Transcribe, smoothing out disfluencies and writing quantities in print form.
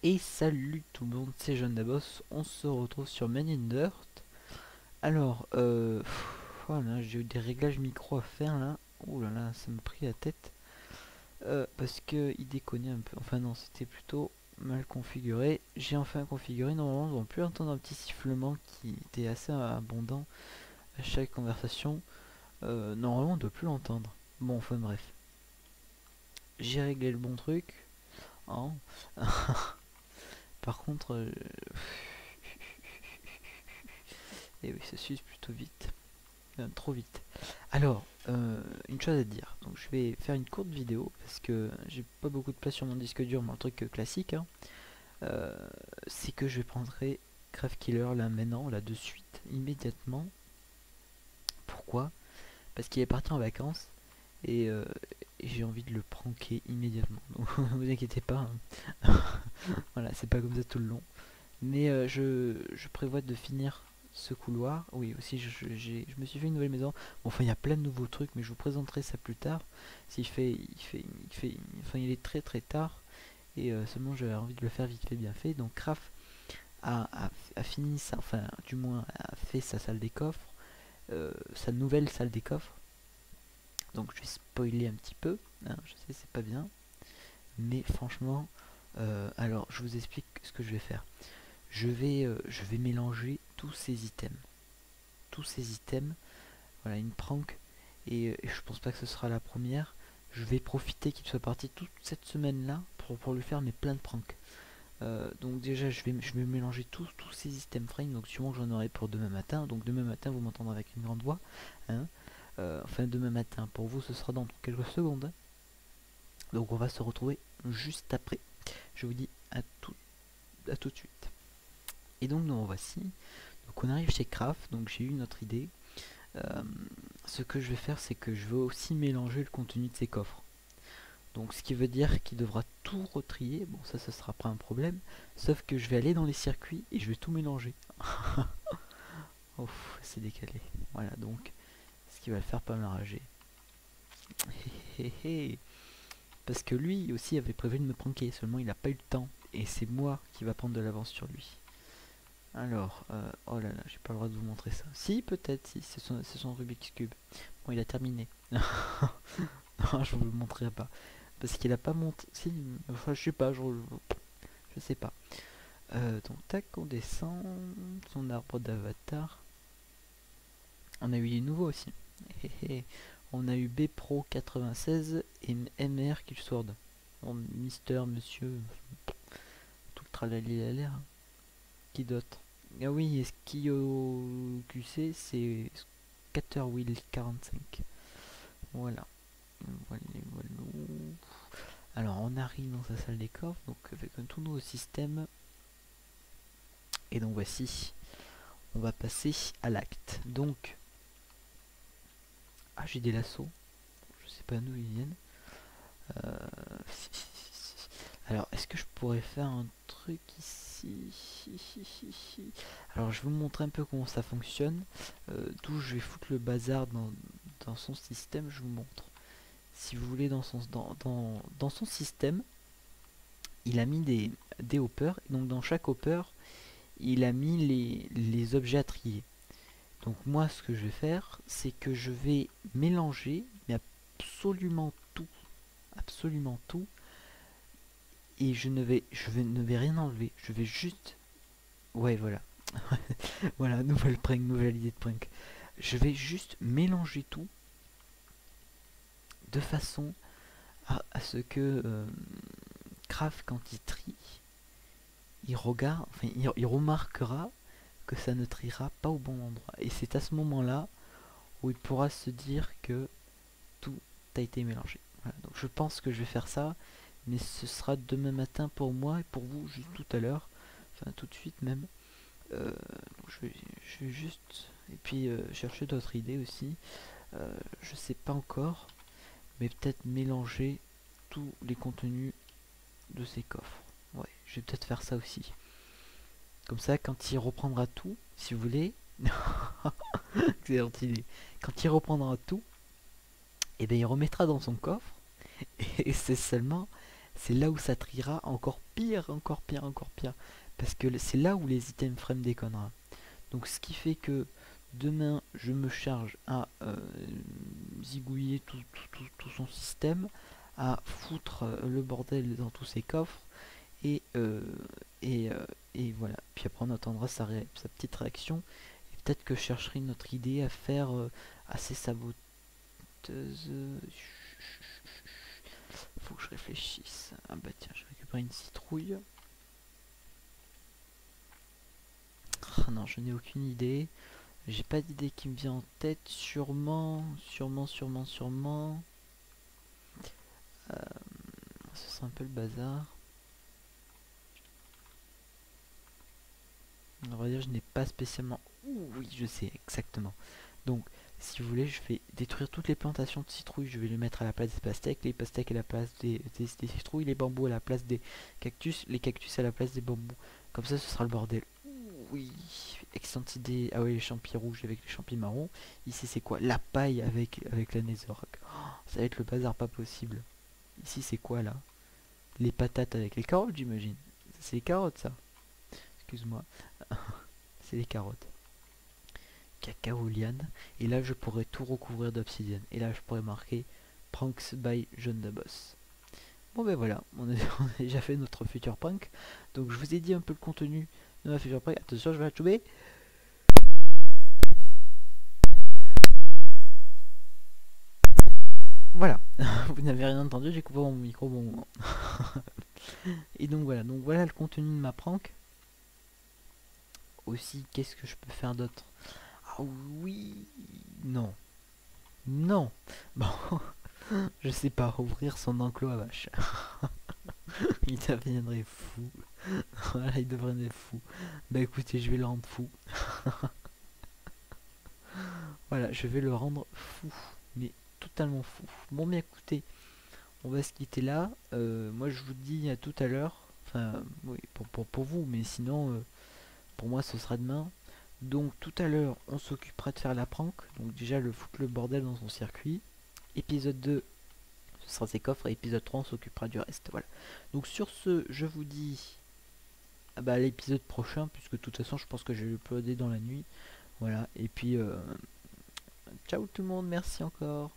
Et salut tout le monde, c'est John Dabos, on se retrouve sur Man in the Earth. Alors, voilà, j'ai eu des réglages micro à faire là. Ouh là là, ça m'a pris la tête. Parce que il déconnait un peu. Enfin non, c'était plutôt mal configuré. J'ai enfin configuré, normalement on ne va plus entendre un petit sifflement qui était assez abondant à chaque conversation. Normalement on ne doit plus l'entendre. Bon, enfin bref. J'ai réglé le bon truc. Hein. Par contre... et oui, ça s'use plutôt vite. Trop vite. Alors, une chose à dire. Donc, je vais faire une courte vidéo parce que j'ai pas beaucoup de place sur mon disque dur, mais un truc classique, hein, c'est que je prendrai Craft Killer là maintenant, là de suite, immédiatement. Pourquoi? Parce qu'il est parti en vacances et j'ai envie de le pranker immédiatement. Donc, vous inquiétez pas. Hein. Voilà, c'est pas comme ça tout le long. Mais je prévois de finir ce couloir. Oui, aussi je me suis fait une nouvelle maison. Bon, enfin, il y a plein de nouveaux trucs, mais je vous présenterai ça plus tard. Enfin, il est très très tard et seulement j'avais envie de le faire vite fait, bien fait. Donc Craft a fini ça, enfin, du moins a fait sa salle des coffres, sa nouvelle salle des coffres. Donc je vais spoiler un petit peu. Hein, je sais, c'est pas bien, mais franchement, alors je vous explique ce que je vais faire. Je vais mélanger tous ces items. Tous ces items. Voilà, une prank. Et je pense pas que ce sera la première. Je vais profiter qu'il soit parti toute cette semaine-là pour lui faire mes plein de pranks. Donc déjà, je vais mélanger tous ces items frame. Donc sûrement que j'en aurai pour demain matin. Donc demain matin, vous m'entendrez avec une grande voix. Hein. Enfin, demain matin, pour vous, ce sera dans quelques secondes. Hein. Donc on va se retrouver juste après. Je vous dis à tout de suite. Et donc nous voici. Donc on arrive chez Craft, donc j'ai eu une autre idée. Ce que je vais faire, c'est que je veux aussi mélanger le contenu de ces coffres. Donc ce qui veut dire qu'il devra tout retrier. Bon, ça sera pas un problème. Sauf que je vais aller dans les circuits et je vais tout mélanger. Ouf, c'est décalé. Voilà, donc ce qui va le faire pas m'arranger. Parce que lui aussi avait prévu de me pranker, seulement il n'a pas eu le temps. Et c'est moi qui va prendre de l'avance sur lui. Alors, oh là là, j'ai pas le droit de vous montrer ça. Si, peut-être, si, c'est son Rubik's Cube. Bon, il a terminé. Non, je vous le montrerai pas. Parce qu'il a pas monté. Si, enfin, je sais pas, je sais pas. Donc, tac, on descend. Son arbre d'avatar. On a eu les nouveaux aussi. On a eu B Pro 96 et MR Killsword. Bon, Mister, monsieur. Tout le tralali à l'air. Qui d'autre? Ah oui, Skio QC, c'est Caterwheel 45. Voilà. Voilà. Alors on arrive dans sa salle des coffres, donc avec un tout nouveau système. Et donc voici, on va passer à l'acte. Donc, ah j'ai des lassos, je sais pas d'où ils viennent. Alors est-ce que je pourrais faire un truc ici? Alors je vais vous montrer un peu comment ça fonctionne. D'où je vais foutre le bazar dans son système, je vous montre. Si vous voulez, dans son système, il a mis des hoppers. Donc dans chaque hopper, il a mis les objets à trier. Donc moi, ce que je vais faire, c'est que je vais mélanger, mais absolument tout. Absolument tout. Et je ne vais rien enlever. Je vais juste... Ouais, voilà. Voilà, nouvelle prank, nouvelle idée de prank. Je vais juste mélanger tout de façon à ce que Craft, quand il trie, il regarde, enfin, il remarquera que ça ne triera pas au bon endroit. Et c'est à ce moment-là où il pourra se dire que tout a été mélangé. Voilà, donc je pense que je vais faire ça, mais ce sera demain matin pour moi et pour vous juste tout à l'heure, enfin tout de suite même. Je vais juste et puis chercher d'autres idées aussi. Je sais pas encore, mais peut-être mélanger tous les contenus de ces coffres. Ouais, je vais peut-être faire ça aussi. Comme ça, quand il reprendra tout, si vous voulez, excellente idée. Quand il reprendra tout, et bien il remettra dans son coffre, et c'est seulement c'est là où ça triera encore pire, encore pire, encore pire. Parce que c'est là où les items frame déconnera. Donc ce qui fait que demain je me charge à zigouiller tout son système, à foutre le bordel dans tous ses coffres, et, euh, et voilà. Puis après on attendra sa petite réaction, et peut-être que je chercherai une autre idée à faire assez saboteuse. Faut que je réfléchisse. Ah bah tiens, je récupère une citrouille. Ah non, je n'ai aucune idée. J'ai pas d'idée qui me vient en tête. Sûrement. Ce sera un peu le bazar. On va dire, je n'ai pas spécialement. Ouh, oui, je sais exactement. Donc, si vous voulez, je vais détruire toutes les plantations de citrouilles. Je vais les mettre à la place des pastèques, les pastèques à la place des citrouilles, les bambous à la place des cactus, les cactus à la place des bambous. Comme ça, ce sera le bordel. Ouh, oui, excellente idée. Ah oui, les champis rouges avec les champis marrons. Ici, c'est quoi? La paille avec la netherrack. Oh, ça va être le bazar pas possible. Ici, c'est quoi là? Les patates avec les carottes, j'imagine. C'est les carottes, ça. Excuse-moi. C'est les carottes. Cacao liane. Et là, je pourrais tout recouvrir d'obsidienne. Et là, je pourrais marquer Pranks by John Dabos. Bon, ben voilà. On a déjà fait notre futur prank. Donc, je vous ai dit un peu le contenu de ma future prank. Attention, je vais la tomber. Voilà. Vous n'avez rien entendu, j'ai coupé mon micro bon moment. Et donc voilà le contenu de ma prank. Aussi, qu'est-ce que je peux faire d'autre? Ah oui, non, non. Bon, je sais pas, ouvrir son enclos à vache. Il deviendrait fou. Voilà, il deviendrait fou. Bah écoutez, je vais le rendre fou. Voilà, je vais le rendre fou. Mais totalement fou. Bon, mais écoutez, on va se quitter là. Moi, je vous dis à tout à l'heure. Enfin, oui, pour vous, mais sinon, pour moi, ce sera demain. Donc, tout à l'heure, on s'occupera de faire la prank. Donc, déjà, le foutre le bordel dans son circuit. Épisode 2, ce sera ses coffres. Et épisode 3, on s'occupera du reste. Voilà. Donc, sur ce, je vous dis à l'épisode prochain. Puisque, de toute façon, je pense que je vais uploader dans la nuit. Voilà. Et puis, ciao tout le monde. Merci encore.